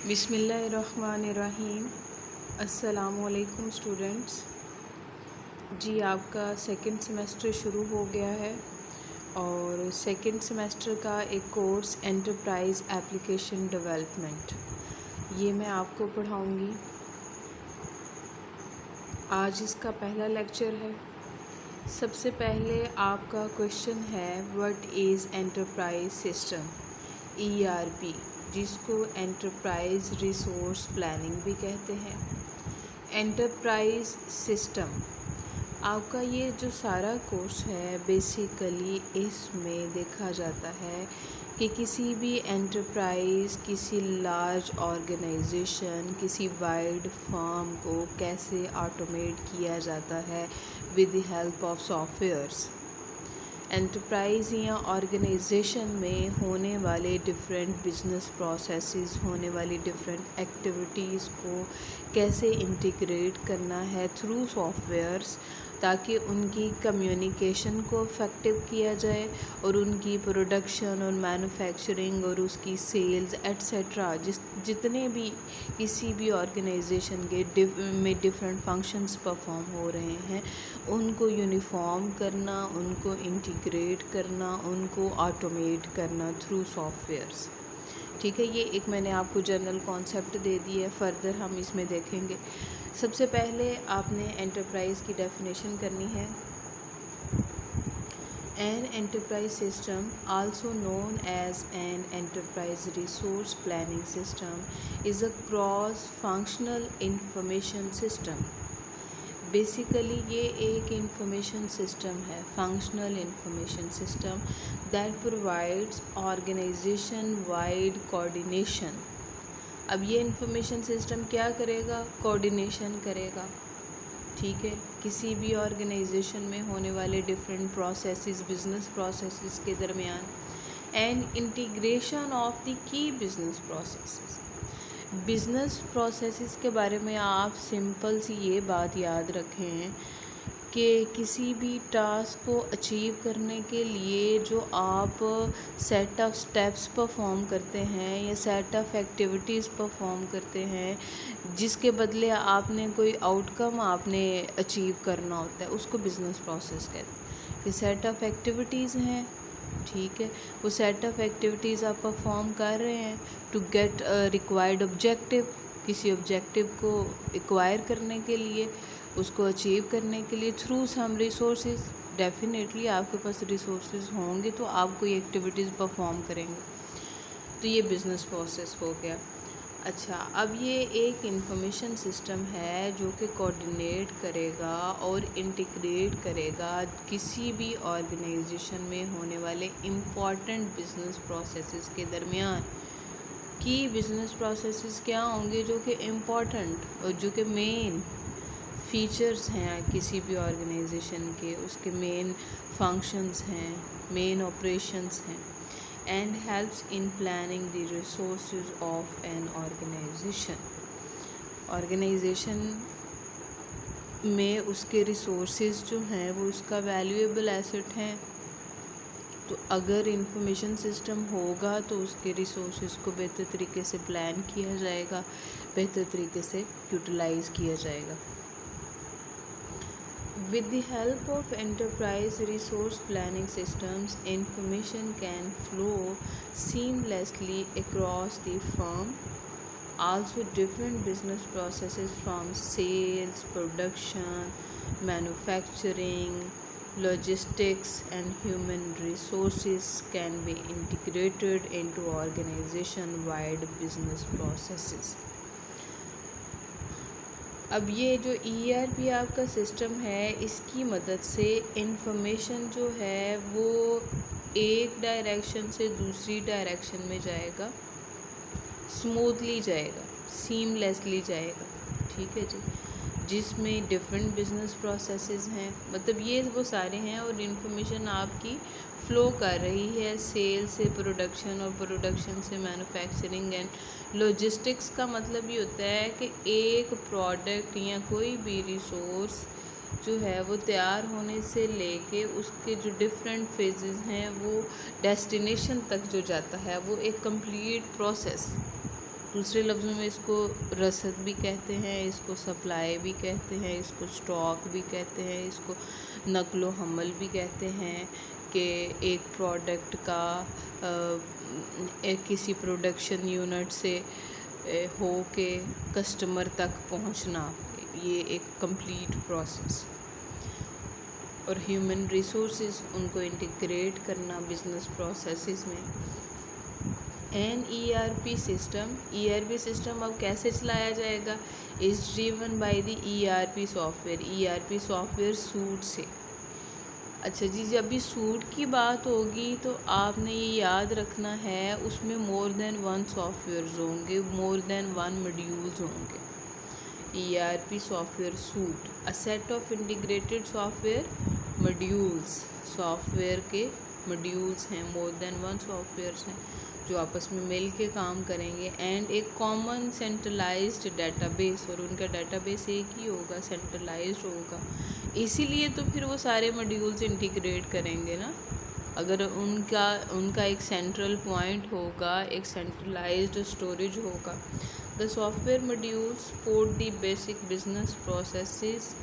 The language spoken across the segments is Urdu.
بسم اللہ الرحمن الرحیم۔ السلام علیکم اسٹوڈنٹس۔ جی آپ کا سیکنڈ سیمسٹر شروع ہو گیا ہے اور سیکنڈ سیمسٹر کا ایک کورس انٹرپرائز ایپلیکیشن ڈیولپمنٹ، یہ میں آپ کو پڑھاؤں گی۔ آج اس کا پہلا لیکچر ہے۔ سب سے پہلے آپ کا کویشچن ہے what is enterprise system, ERP، جس کو انٹرپرائز ریسورس پلاننگ بھی کہتے ہیں۔ انٹرپرائز سسٹم آپ کا یہ جو سارا کورس ہے بیسیکلی اس میں دیکھا جاتا ہے کہ کسی بھی انٹرپرائز، کسی لارج آرگنائزیشن، کسی وائڈ فارم کو کیسے آٹومیٹ کیا جاتا ہے with the help of softwares. Enterprise یا آرگنائزیشن میں ہونے والے ڈفرینٹ بزنس پروسیسز، ہونے والی ڈفرینٹ ایکٹیویٹیز کو کیسے انٹیگریٹ کرنا ہے تھرو سافٹ ویئرس، تاکہ ان کی کمیونیکیشن کو افیکٹو کیا جائے اور ان کی پروڈکشن اور مینوفیکچرنگ اور اس کی سیلز ایٹسیٹرا، جتنے بھی کسی بھی آرگنائزیشن کے میں ڈفرینٹ فنکشنز پرفارم ہو رہے ہیں، ان کو یونیفارم کرنا، ان کو انٹیگریٹ کرنا، ان کو آٹومیٹ کرنا تھرو سافٹ ویئرس۔ ٹھیک ہے، یہ ایک میں نے آپ کو جنرل کانسیپٹ دے دی ہے، فردر ہم اس میں دیکھیں گے۔ سب سے پہلے آپ نے انٹرپرائز کی ڈیفینیشن کرنی ہے۔ An enterprise system, also known as an enterprise resource planning system, is a cross-functional information system. Basically یہ ایک انفارمیشن سسٹم ہے، functional information system that provides organization wide coordination. اب یہ انفارمیشن سسٹم کیا کرے گا؟ کوآرڈینیشن کرے گا۔ ٹھیک ہے، کسی بھی آرگنائزیشن میں ہونے والے ڈفرینٹ پروسیسز، بزنس پروسیسز کے درمیان، اینڈ انٹیگریشن آف دی کی بزنس پروسیسز۔ بزنس پروسیسز کے بارے میں آپ سمپل سی یہ بات یاد رکھیں کہ کسی بھی ٹاسک کو اچیو کرنے کے لیے جو آپ سیٹ آف سٹیپس پرفارم کرتے ہیں یا سیٹ آف ایکٹیویٹیز پرفارم کرتے ہیں، جس کے بدلے آپ نے کوئی آؤٹ کم آپ نے اچیو کرنا ہوتا ہے، اس کو بزنس پروسیس کہتے ہیں۔ یہ سیٹ آف ایکٹیویٹیز ہیں، ٹھیک ہے، وہ سیٹ آف ایکٹیویٹیز آپ پرفارم کر رہے ہیں ٹو گیٹ ریکوائرڈ آبجیکٹیو، کسی آبجیکٹیو کو ایکوائر کرنے کے لیے، اس کو اچیو کرنے کے لیے تھرو سم ریسورسز۔ ڈیفینیٹلی آپ کے پاس ریسورسز ہوں گے تو آپ کوئی ایکٹیویٹیز پرفارم کریں گے، تو یہ بزنس پروسیس ہو گیا۔ اچھا، اب یہ ایک انفارمیشن سسٹم ہے جو کہ کوآرڈینیٹ کرے گا اور انٹیگریٹ کرے گا کسی بھی آرگنائزیشن میں ہونے والے امپورٹنٹ بزنس پروسیسز کے درمیان۔ کی بزنس پروسیسز کیا ہوں گے جو کہ امپورٹنٹ اور جو کہ مین فیچرز ہیں کسی بھی آرگنائزیشن کے، اس کے مین فنکشنز ہیں، مین آپریشنز ہیں، and helps in planning the resources of an organization. Organization میں اس کے ریسورسز جو ہیں وہ اس کا ویلیویبل ایسٹ ہیں، تو اگر انفارمیشن سسٹم ہوگا تو اس کے ریسورسز کو بہتر طریقے سے پلان کیا جائے گا، بہتر طریقے سے یوٹیلائز کیا جائے گا۔ With the help of enterprise resource planning systems, information can flow seamlessly across the firm. Also, different business processes from sales, production, manufacturing, logistics, and human resources can be integrated into organization-wide business processes. اب یہ جو ERP آپ کا سسٹم ہے، اس کی مدد سے انفارمیشن جو ہے وہ ایک ڈائریکشن سے دوسری ڈائریکشن میں جائے گا، اسموتھلی جائے گا، سیملیسلی جائے گا، ٹھیک ہے جی، جس میں ڈفرینٹ بزنس پروسیسز ہیں، مطلب یہ وہ سارے ہیں، اور انفارمیشن آپ کی فلو کر رہی ہے سیل سے پروڈکشن اور پروڈکشن سے مینوفیکچرنگ اینڈ لاجسٹکس۔ کا مطلب یہ ہوتا ہے کہ ایک پروڈکٹ یا کوئی بھی ریسورس جو ہے وہ تیار ہونے سے لے کے اس کے جو ڈفرینٹ فیزز ہیں وہ ڈیسٹینیشن تک جو جاتا ہے وہ ایک کمپلیٹ پروسیس دوسرے لفظوں میں اس کو رسد بھی کہتے ہیں، اس کو سپلائی بھی کہتے ہیں، اس کو اسٹاک بھی کہتے ہیں، اس کو نقل و حمل بھی کہتے ہیں کہ ایک پروڈکٹ کا کسی پروڈکشن یونٹ سے ہو کے کسٹمر تک پہنچنا، یہ ایک کمپلیٹ پروسیس۔ اور ہیومن ریسورسز، ان کو انٹیگریٹ کرنا بزنس پروسیسز میں۔ این ERP سسٹم اب کیسے چلایا جائے گا؟ Is driven by the ERP software suite سے۔ اچھا جی، جب بھی سوٹ کی بات ہوگی تو آپ نے یہ یاد رکھنا ہے اس میں more than one softwares ہوں گے، مور دین ون موڈیولز ہوں گے۔ ERP software suite, a set of integrated software modules, software کے موڈیولز ہیں، more than one softwares ہیں جو آپس میں مل کے کام کریں گے، اینڈ ایک کامن سینٹرلائزڈ ڈیٹا بیس، اور ان کا ڈیٹا بیس ایک ہی ہوگا، سینٹرلائزڈ ہوگا۔ اسی لیے تو پھر وہ سارے موڈیولز انٹیگریٹ کریں گے نا، اگر ان کا ایک سینٹرل پوائنٹ ہوگا، ایک سینٹرلائزڈ اسٹوریج ہوگا۔ The software modules support the basic business processes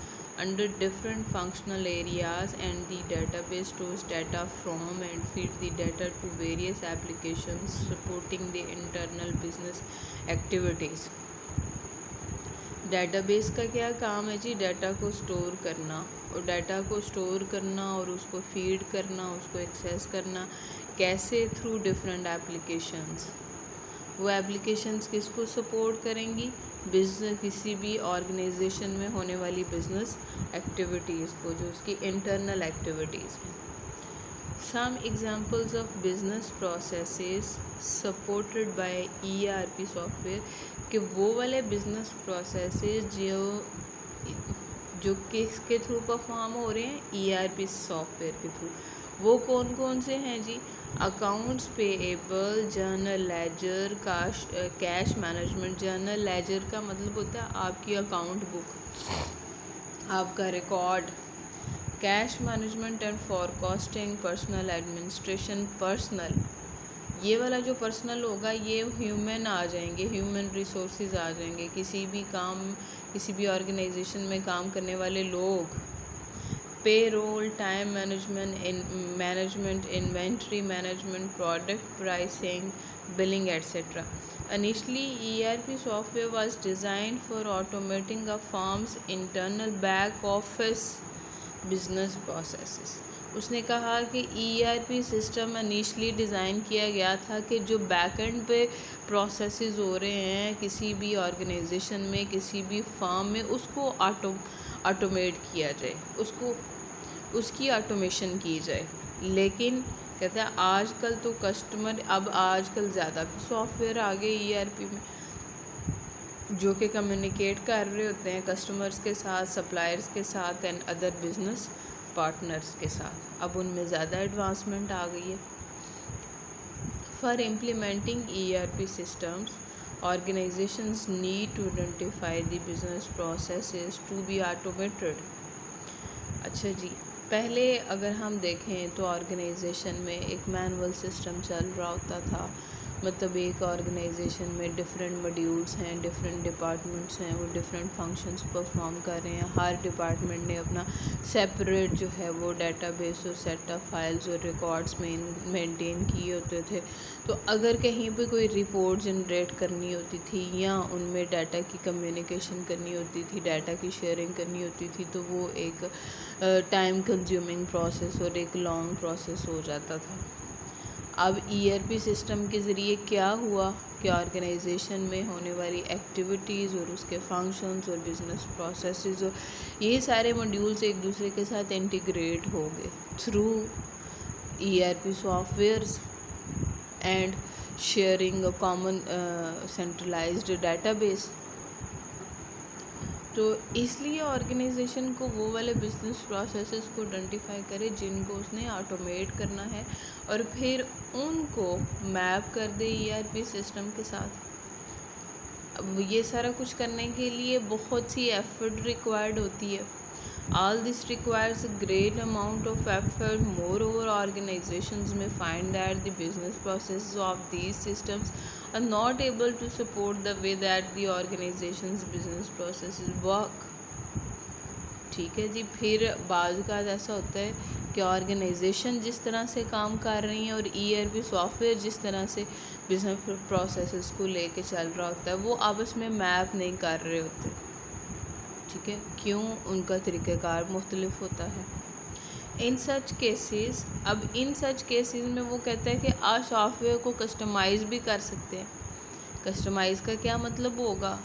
under different functional areas, and the database stores data from and feed the data to various applications supporting the internal business activities۔ Data base کا کیا کام ہے جی؟ ڈیٹا کو اسٹور کرنا، اور ڈیٹا کو اسٹور کرنا اور اس کو فیڈ کرنا، اس کو ایکسیس کرنا، کیسے؟ Through different applications. وہ ایپلیکیشنز کس کو سپورٹ کریں گی؟ بزنس، کسی بھی آرگنائزیشن میں ہونے والی بزنس ایکٹیویٹیز کو، جو اس کی انٹرنل ایکٹیویٹیز ہیں۔ Some examples of business processes supported by ERP software, کہ وہ والے بزنس پروسیسز جو کس کے تھرو پرفارم ہو رہے ہیں؟ ERP سافٹ ویئر کے تھرو۔ وہ کون کون سے ہیں جی؟ Accounts payable, journal ledger, cash management. Journal ledger کا مطلب ہوتا ہے آپ کی اکاؤنٹ بک، آپ کا record. Cash management and forecasting, personal administration. Personal, یہ والا جو پرسنل ہوگا یہ ہیومن آ جائیں گے، ہیومن ریسورسز آ جائیں گے، کسی بھی آرگنائزیشن میں کام کرنے والے لوگ۔ Payroll, time management, inventory management, product pricing, billing etcetera. Initially, ERP software was designed for automating a firm's internal back office business processes۔ اس نے کہا کہ ERP سسٹم انیشلی ڈیزائن کیا گیا تھا کہ جو بیک اینڈ پہ پروسیسز ہو رہے ہیں کسی بھی آرگنائزیشن میں، کسی بھی فارم میں، اس کو آٹومیٹ کیا جائے، اس کی آٹومیشن کی جائے۔ لیکن کہتے ہیں آج کل تو آج کل زیادہ بھی سافٹ ویئر آ گئے ERP میں جو کہ کمیونیکیٹ کر رہے ہوتے ہیں کسٹمرز کے ساتھ، سپلائرز کے ساتھ، اینڈ ادر بزنس پارٹنرز کے ساتھ۔ اب ان میں زیادہ ایڈوانسمنٹ آ گئی ہے۔ For implementing ERP systems, organizations need to identify the business processes to be automated. اچھا جی، پہلے اگر ہم دیکھیں تو آرگنائزیشن میں ایک مینول سسٹم چل رہا ہوتا تھا، مطلب ایک آرگنائزیشن میں ڈفرینٹ موڈیولز ہیں، ڈفرینٹ ڈپارٹمنٹس ہیں، وہ ڈفرینٹ فنکشنز پرفارم کر رہے ہیں۔ ہر ڈپارٹمنٹ نے اپنا سیپریٹ جو ہے وہ ڈیٹا بیس اور سیٹ آف فائلز اور ریکارڈز مینٹین کیے ہوتے تھے۔ تو اگر کہیں پہ کوئی رپورٹ جنریٹ کرنی ہوتی تھی یا ان میں ڈیٹا کی کمیونیکیشن کرنی ہوتی تھی، ڈیٹا کی شیئرنگ کرنی ہوتی تھی، تو وہ ایک ٹائم کنزیومنگ پروسیس اور ایک لانگ پروسیس ہو جاتا تھا۔ اب ERP سسٹم کے ذریعے کیا ہوا کہ آرگنائزیشن میں ہونے والی ایکٹیویٹیز اور اس کے فنکشنز اور بزنس پروسیسز اور یہ سارے موڈیولز ایک دوسرے کے ساتھ انٹیگریٹ ہو گئے through ERP softwares and sharing common centralized database. تو اس لیے آرگنائزیشن کو وہ والے بزنس پروسیسز کو آئیڈینٹیفائی کرے جن کو اس نے آٹومیٹ کرنا ہے، اور پھر ان کو میپ کر دے ERP سسٹم کے ساتھ۔ اب یہ سارا کچھ کرنے کے لیے بہت سی ایفرٹ ریکوائرڈ ہوتی ہے۔ All this requires a great amount of effort. Moreover, organizations may find that the business processes of these systems are not able to support the way that the organization's business processes work. ٹھیک ہے جی. پھر بعض اوقات ایسا ہوتا ہے کہ آرگنائزیشن جس طرح سے کام کر رہی ہیں اور ERP سافٹ ویئر جس طرح سے بزنس پروسیسز کو لے کے چل رہا ہوتا ہے وہ آپس میں میپ نہیں کر رہے ہوتے. ٹھیک ہے, کیوں؟ ان کا طریقہ کار مختلف ہوتا ہے. ان سچ کیسز میں وہ کہتا ہے کہ آپ سافٹ ویئر کو کسٹمائز بھی کر سکتے ہیں. کسٹمائز کا کیا مطلب ہوگا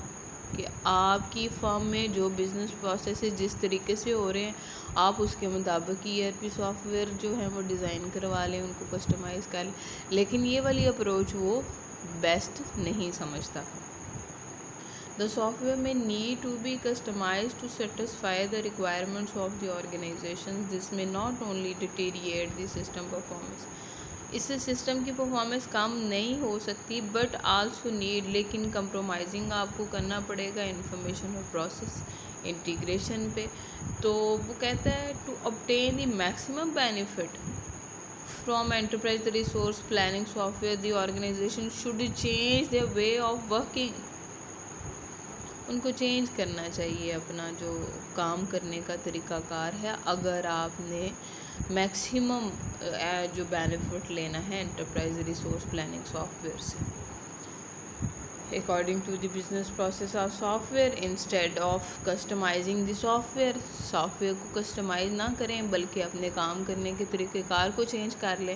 کہ آپ کی فرم میں جو بزنس پروسیسز جس طریقے سے ہو رہے ہیں آپ اس کے مطابق ERP سافٹ ویئر جو ہیں وہ ڈیزائن کروا لیں, ان کو کسٹمائز کر لیں. لیکن یہ والی اپروچ وہ بیسٹ نہیں سمجھتا. The software may need to be customized to satisfy the requirements of the organization. This may not only deteriorate the system performance. اس سے سسٹم کی پرفارمنس کم نہیں ہو سکتی بٹ آلسو نیڈ, لیکن کمپرومائزنگ آپ کو کرنا پڑے گا انفارمیشن اور پروسیس انٹیگریشن پہ. تو وہ کہتا ہے to obtain the maximum benefit from enterprise resource planning software, the organization should change their way of working. ان کو چینج کرنا چاہیے اپنا جو کام کرنے کا طریقہ کار ہے اگر آپ نے میکسیمم جو بینیفٹ لینا ہے enterprise resource planning software سے. According to the business process of software instead of customizing the software کو کسٹمائز نہ کریں بلکہ اپنے کام کرنے کے طریقہ کار کو چینج کر لیں.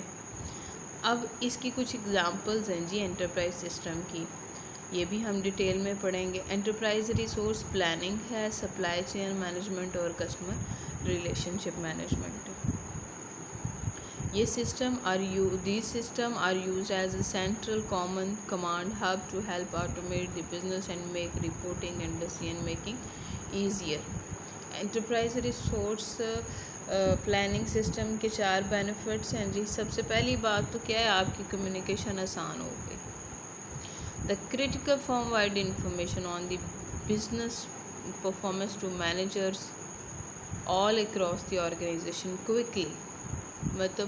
اب اس کی کچھ اگزامپلز ہیں جی انٹرپرائز سسٹم کی, یہ بھی ہم ڈیٹیل میں پڑھیں گے. انٹرپرائز ریسورس پلاننگ ہے سپلائی چین مینجمنٹ اور کسٹمر ریلیشن شپ مینجمنٹ. یہ these systems are used as a central common command hub to help automate the business and make reporting and decision making easier. Enterprise resource planning system کے 4 بینیفٹس ہیں جی. سب سے پہلی بات تو کیا ہے, آپ کی کمیونیکیشن آسان ہو گئی. The critical firm-wide information on the business performance to managers all across the organization quickly. مطلب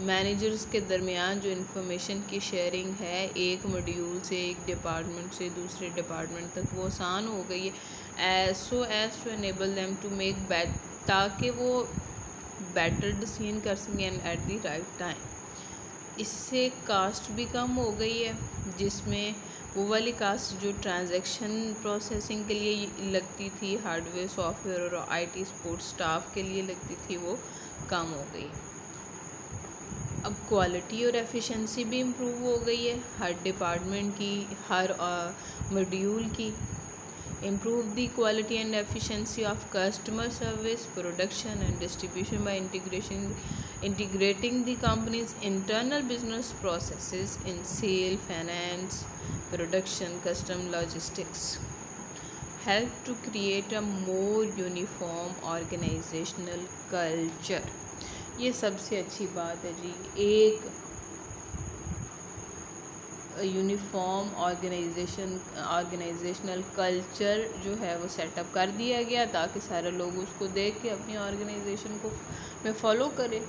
مینیجرز کے درمیان جو انفارمیشن کی شیئرنگ ہے ایک ماڈیول سے ایک ڈپارٹمنٹ سے دوسرے ڈپارٹمنٹ تک وہ آسان ہو گئی ہے so as to enable them to make تاکہ وہ بیٹر ڈیسیژن کر سکیں ایٹ دی رائٹ ٹائم. اس سے کاسٹ بھی کم ہو گئی ہے جس میں وہ والی کاسٹ جو ٹرانزیکشن پروسیسنگ کے لیے لگتی تھی ہارڈ ویئر سافٹ ویئر اور IT سپورٹ اسٹاف کے لیے لگتی تھی وہ کم ہو گئی. اب کوالٹی اور ایفیشنسی بھی امپروو ہو گئی ہے ہر ڈپارٹمنٹ کی ہر ماڈیول کی. Improve the quality and efficiency of customer service production and distribution by integrating the company's internal business processes in sale, finance, production, custom, logistics. Help to create a more uniform organizational culture. یہ سب سے اچھی بات ہے جی, ایک یونیفارم آرگنائزیشنل کلچر جو ہے وہ سیٹ اپ کر دیا گیا تاکہ سارے لوگ اس کو دیکھ کے اپنی آرگنائزیشن کو میں فالو کرے.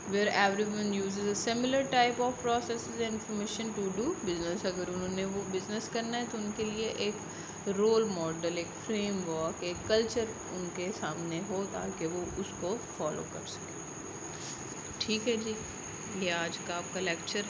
where everyone uses a similar type of processes and information to do business. اگر انہوں نے وہ بزنس کرنا ہے تو ان کے لیے ایک رول ماڈل, ایک فریم ورک, ایک کلچر ان کے سامنے ہو تاکہ وہ اس کو فالو کر سکیں. ٹھیک ہے جی, یہ آج کا آپ کا لیکچر